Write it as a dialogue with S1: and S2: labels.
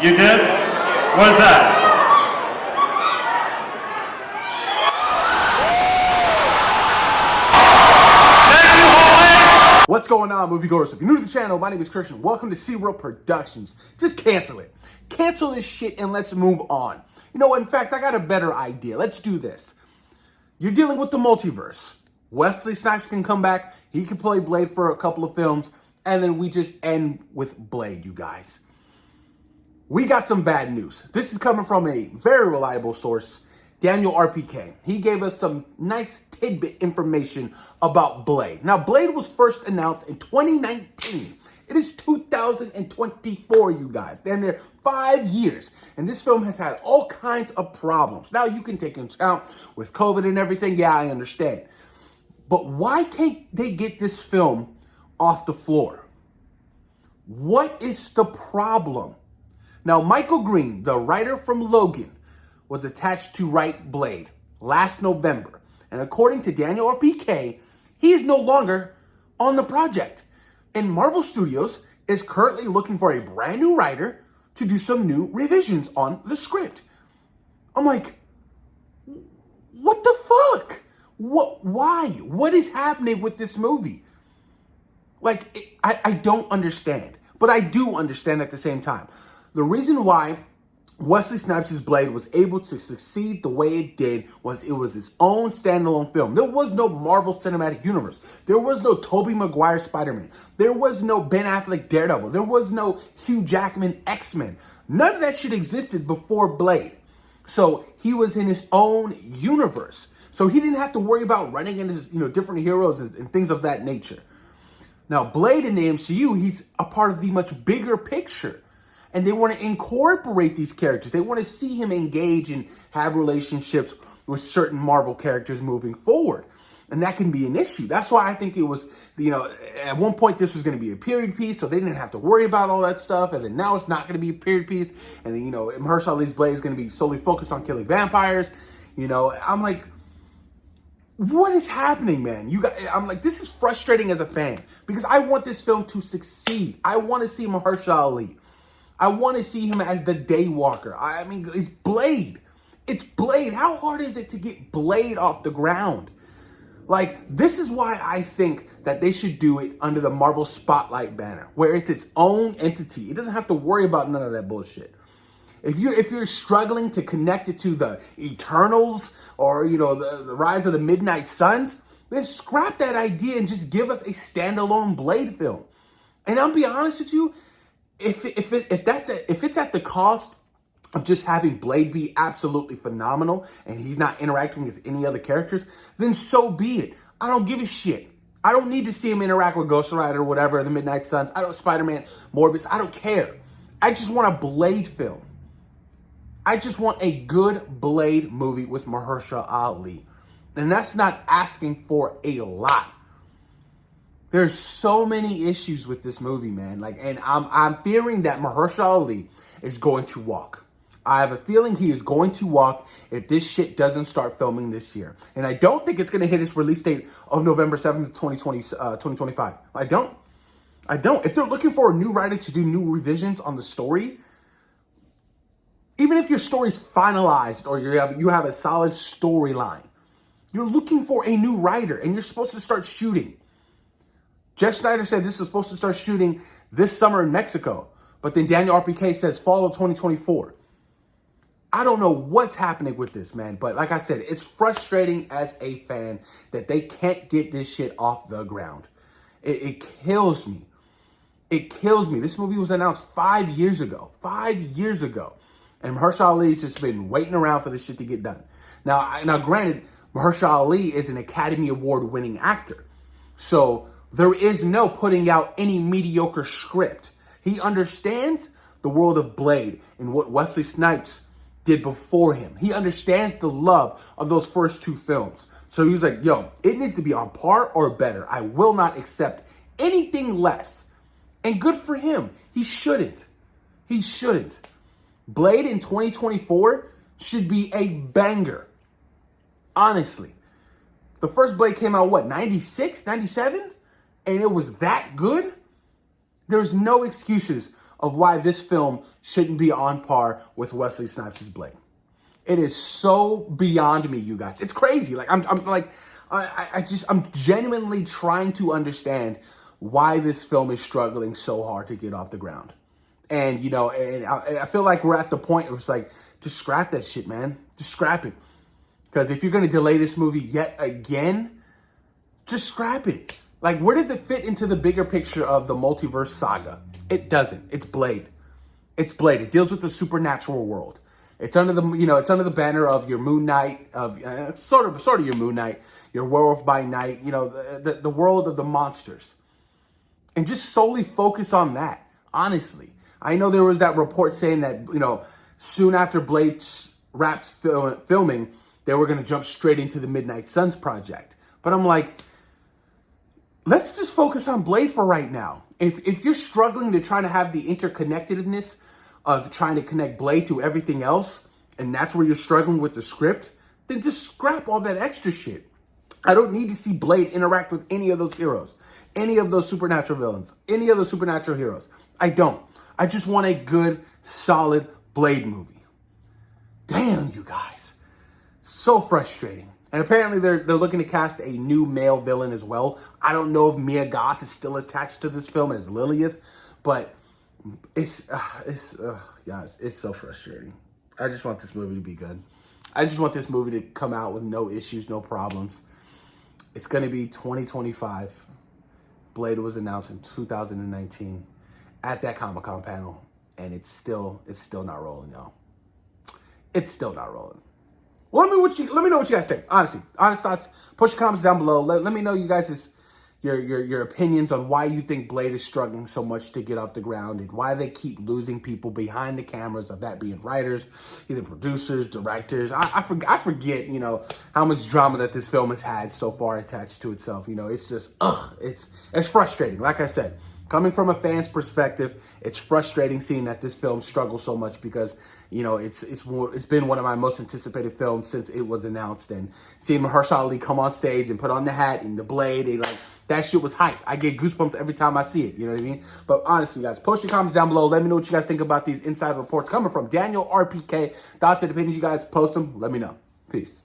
S1: You did? What is that?
S2: What's going on, moviegoers? If you're new to the channel, my name is Christian. Welcome to SeaWorld Productions. Just cancel it. Cancel this shit and let's move on. You know what? In fact, I got a better idea. Let's do this. You're dealing with the multiverse. Wesley Snipes can come back. He can play Blade for a couple of films. And then we just end with Blade, you guys. We got some bad news. This is coming from a very reliable source, Daniel RPK. He gave us some nice tidbit information about Blade. Now, Blade was first announced in 2019. It is 2024, you guys. Damn near 5 years. And this film has had all kinds of problems. Now, you can take into account with COVID and everything. Yeah, I understand. But why can't they get this film off the floor? What is the problem? Now, Michael Green, the writer from Logan, was attached to write Blade last November. And according to Daniel RPK, he is no longer on the project. And Marvel Studios is currently looking for a brand new writer to do some new revisions on the script. I'm like, what the fuck? Why? What is happening with this movie? Like, I don't understand. But I do understand at the same time. The reason why Wesley Snipes' Blade was able to succeed the way it did was it was its own standalone film. There was no Marvel Cinematic Universe. There was no Tobey Maguire Spider-Man. There was no Ben Affleck Daredevil. There was no Hugh Jackman X-Men. None of that shit existed before Blade. So he was in his own universe. So he didn't have to worry about running into different heroes and things of that nature. Now, Blade in the MCU, he's a part of the much bigger picture. And they want to incorporate these characters. They want to see him engage and have relationships with certain Marvel characters moving forward. And that can be an issue. That's why I think it was, at one point this was going to be a period piece, so they didn't have to worry about all that stuff. And then now it's not going to be a period piece. And then, Mahershala Ali's Blade is going to be solely focused on killing vampires. I'm like, what is happening, man? I'm like, this is frustrating as a fan because I want this film to succeed. I want to see Mahershala Ali. I want to see him as the Daywalker. I mean, it's Blade. It's Blade. How hard is it to get Blade off the ground? Like, this is why I think that they should do it under the Marvel Spotlight banner, where it's its own entity. It doesn't have to worry about none of that bullshit. If you're struggling to connect it to the Eternals or, the Rise of the Midnight Suns, then scrap that idea and just give us a standalone Blade film. And I'll be honest with you, if it's at the cost of just having Blade be absolutely phenomenal and he's not interacting with any other characters, then so be it. I don't give a shit. I don't need to see him interact with Ghost Rider or whatever, the Midnight Suns. Spider-Man, Morbius. I don't care. I just want a Blade film. I just want a good Blade movie with Mahershala Ali. And that's not asking for a lot. There's so many issues with this movie, man. And I'm fearing that Mahershala Ali is going to walk. I have a feeling he is going to walk if this shit doesn't start filming this year. And I don't think it's going to hit its release date of November 7th, 2025. I don't. If they're looking for a new writer to do new revisions on the story, even if your story's finalized or you have a solid storyline, you're looking for a new writer and you're supposed to start shooting. Jeff Snyder said this is supposed to start shooting this summer in Mexico. But then Daniel RPK says fall of 2024. I don't know what's happening with this, man. But like I said, it's frustrating as a fan that they can't get this shit off the ground. It kills me. It kills me. This movie was announced 5 years ago. 5 years ago. And Mahershala Ali's just been waiting around for this shit to get done. Now granted, Mahershala Ali is an Academy Award winning actor. So there is no putting out any mediocre script. He understands the world of Blade and what Wesley Snipes did before him. He understands the love of those first two films. So he's like, yo, it needs to be on par or better. I will not accept anything less. And good for him. He shouldn't. He shouldn't. Blade in 2024 should be a banger. Honestly. The first Blade came out, 96, 97? And it was that good? There's no excuses of why this film shouldn't be on par with Wesley Snipes' Blade. It is so beyond me, you guys. It's crazy. Like I'm genuinely trying to understand why this film is struggling so hard to get off the ground. And, you know, and I feel like we're at the point where it's like, just scrap that shit, man. Just scrap it. Because if you're going to delay this movie yet again, just scrap it. Like, where does it fit into the bigger picture of the multiverse saga? It doesn't. It's Blade. It's Blade. It deals with the supernatural world. It's under the, you know, it's under the banner of your Moon Knight, of sort of your Moon Knight, your Werewolf by Night, you know, the world of the monsters. And just solely focus on that, honestly. I know there was that report saying that, you know, soon after Blade wraps filming, they were going to jump straight into the Midnight Suns project. But I'm like, let's just focus on Blade for right now. If you're struggling to try to have the interconnectedness of trying to connect Blade to everything else, and that's where you're struggling with the script, then just scrap all that extra shit. I don't need to see Blade interact with any of those heroes, any of those supernatural villains, any of those supernatural heroes. I don't. I just want a good, solid Blade movie. Damn, you guys. So frustrating. And apparently they're looking to cast a new male villain as well. I don't know if Mia Goth is still attached to this film as Lilith, but guys, it's so frustrating. I just want this movie to be good. I just want this movie to come out with no issues, no problems. It's going to be 2025. Blade was announced in 2019 at that Comic-Con panel, and it's still not rolling, y'all. It's still not rolling. Well, let me know what you guys think. Honestly, honest thoughts. Push your comments down below. Let me know you guys' your opinions on why you think Blade is struggling so much to get off the ground and why they keep losing people behind the cameras, of that being writers, either producers, directors. I forget, you know, how much drama that this film has had so far attached to itself. You know, it's just, it's frustrating. Like I said, coming from a fan's perspective, it's frustrating seeing that this film struggles so much because, you know, it's been one of my most anticipated films since it was announced, and seeing Mahershala Ali come on stage and put on the hat and the blade, that shit was hype. I get goosebumps every time I see it. You know what I mean? But honestly, guys, post your comments down below. Let me know what you guys think about these inside reports coming from Daniel RPK. Thoughts and opinions, you guys, post them. Let me know. Peace.